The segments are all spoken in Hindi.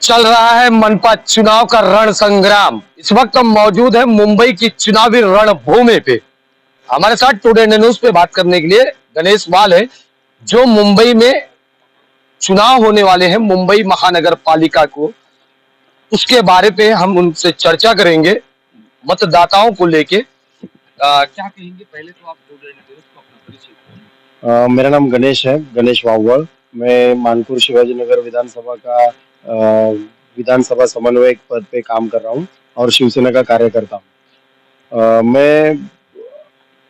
चल रहा है मनपा चुनाव का रण संग्राम। इस वक्त हम मौजूद है मुंबई की चुनावी रणभूमि पे। हमारे साथ टुडे इंडिया न्यूज पे बात करने के लिए गणेश वाल है, जो मुंबई में चुनाव होने वाले हैं मुंबई महानगर पालिका को, उसके बारे पे हम उनसे चर्चा करेंगे मतदाताओं को लेके। क्या कहेंगे, पहले तो आप टुडे इंडिया न्यूज को अपना परिचय दें। मेरा नाम गणेश है, गणेश वावड़। मैं मानपुर शिवाजी नगर विधानसभा का विधानसभा समन्वयक पद पे काम कर रहा हूँ और शिवसेना का कार्यकर्ता हूँ। मैं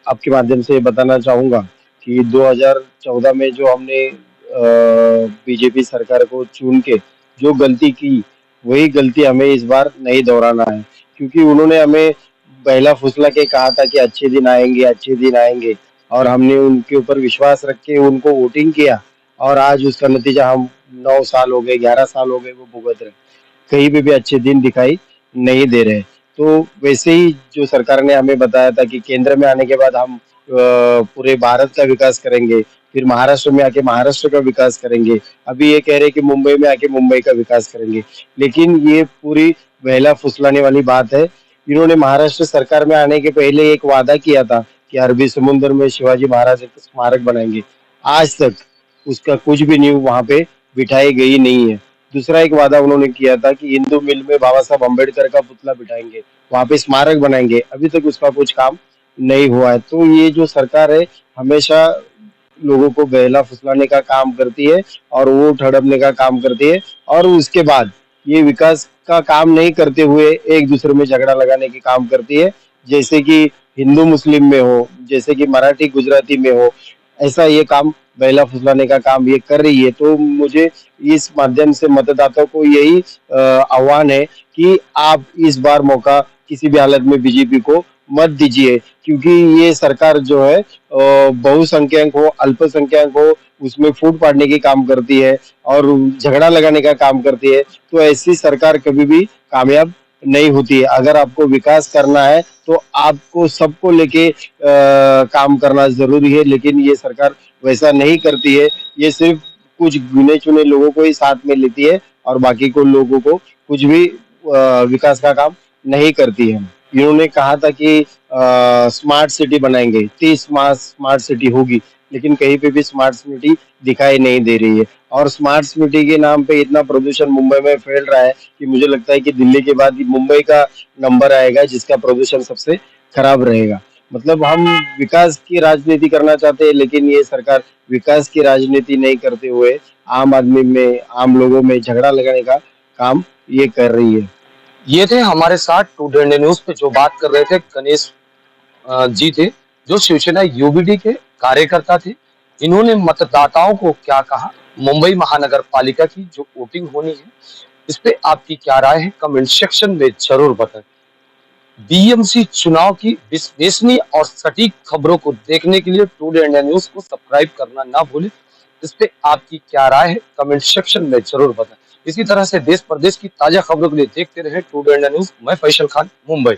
आपके माध्यम से ये बताना चाहूँगा कि 2014 में जो हमने बीजेपी सरकार को चुन के जो गलती की, वही गलती हमें इस बार नहीं दोहराना है। क्योंकि उन्होंने हमें पहला फुसला के कहा था कि अच्छे दिन आएंगे, अच्छे दिन आएंगे, और हमने उनके ऊपर विश्वास रख के उनको वोटिंग किया, और आज उसका नतीजा हम 9 साल हो गए, 11 साल हो गए वो भुगत रहे। कहीं पे भी अच्छे दिन दिखाई नहीं दे रहे। तो वैसे ही जो सरकार ने हमें बताया था कि केंद्र में आने के बाद हम पूरे भारत का विकास करेंगे, फिर महाराष्ट्र में आके महाराष्ट्र का विकास करेंगे। अभी ये कह रहे हैं कि मुंबई में आके मुंबई का विकास करेंगे, लेकिन ये पूरी बहला फुसलाने वाली बात है। इन्होंने महाराष्ट्र सरकार में आने के पहले एक वादा किया था कि अरबी समुद्र में शिवाजी महाराज एक स्मारक बनाएंगे। आज तक उसका कुछ भी नींव वहां पे बिठाई गई नहीं है। दूसरा एक वादा उन्होंने किया था कि हिंदू मिल में बाबा साहब अम्बेडकर का पुतला बिठाएंगे, वहां पे स्मारक बनाएंगे। अभी तक उसका कुछ काम नहीं हुआ है। तो ये जो सरकार है, हमेशा लोगों को बहला फुसलाने का काम करती है और वोट हड़पने का काम करती है, और उसके बाद ये विकास का काम नहीं करते हुए एक दूसरे में झगड़ा लगाने की काम करती है। जैसे कि हिंदू मुस्लिम में हो, जैसे कि मराठी गुजराती में हो, ऐसा ये काम बहला फुसलाने का काम ये कर रही है। तो मुझे इस माध्यम से मतदाताओं को यही आह्वान है कि आप इस बार मौका किसी भी हालत में बीजेपी को मत दीजिए। क्योंकि ये सरकार जो है बहुसंख्यक हो अल्पसंख्यक हो, उसमें फूट पाड़ने की काम करती है और झगड़ा लगाने का काम करती है। तो ऐसी सरकार कभी भी कामयाब नहीं होती है। अगर आपको विकास करना है तो आपको सबको लेके काम करना जरूरी है, लेकिन ये सरकार वैसा नहीं करती है। ये सिर्फ कुछ गिने चुने लोगों को ही साथ में लेती है और बाकी को लोगों को कुछ भी विकास का काम नहीं करती है। इन्होंने कहा था कि स्मार्ट सिटी बनाएंगे, 30 स्मार्ट सिटी होगी, लेकिन कहीं पे भी स्मार्ट सिटी दिखाई नहीं दे रही है। और स्मार्ट सिटी के नाम पे इतना प्रदूषण मुंबई में फैल रहा है कि मुझे लगता है कि दिल्ली के बाद मुंबई का नंबर आएगा जिसका प्रदूषण सबसे खराब रहेगा। मतलब हम विकास की राजनीति करना चाहते हैं, लेकिन ये सरकार विकास की राजनीति नहीं करते हुए आम आदमी में, आम लोगों में झगड़ा लगाने का काम ये कर रही है। ये थे हमारे साथ टुडे इंडिया न्यूज पे जो बात कर रहे थे गणेश जी थे, जो शिवसेना यूबीडी के कार्यकर्ता थे। इन्होंने मतदाताओं को क्या कहा, मुंबई महानगर पालिका की जो वोटिंग होनी है, इस पे आपकी क्या राय है, कमेंट सेक्शन में जरूर बताएं। बीएमसी चुनाव की विश्वसनीय और सटीक खबरों को देखने के लिए टुडे इंडिया न्यूज को सब्सक्राइब करना ना भूलें। इस पे आपकी क्या राय है, कमेंट सेक्शन में जरूर बताएं। इसी तरह से देश प्रदेश की ताजा खबरों के लिए देखते रहे टुडे इंडिया न्यूज। मैं फैसल खान, मुंबई।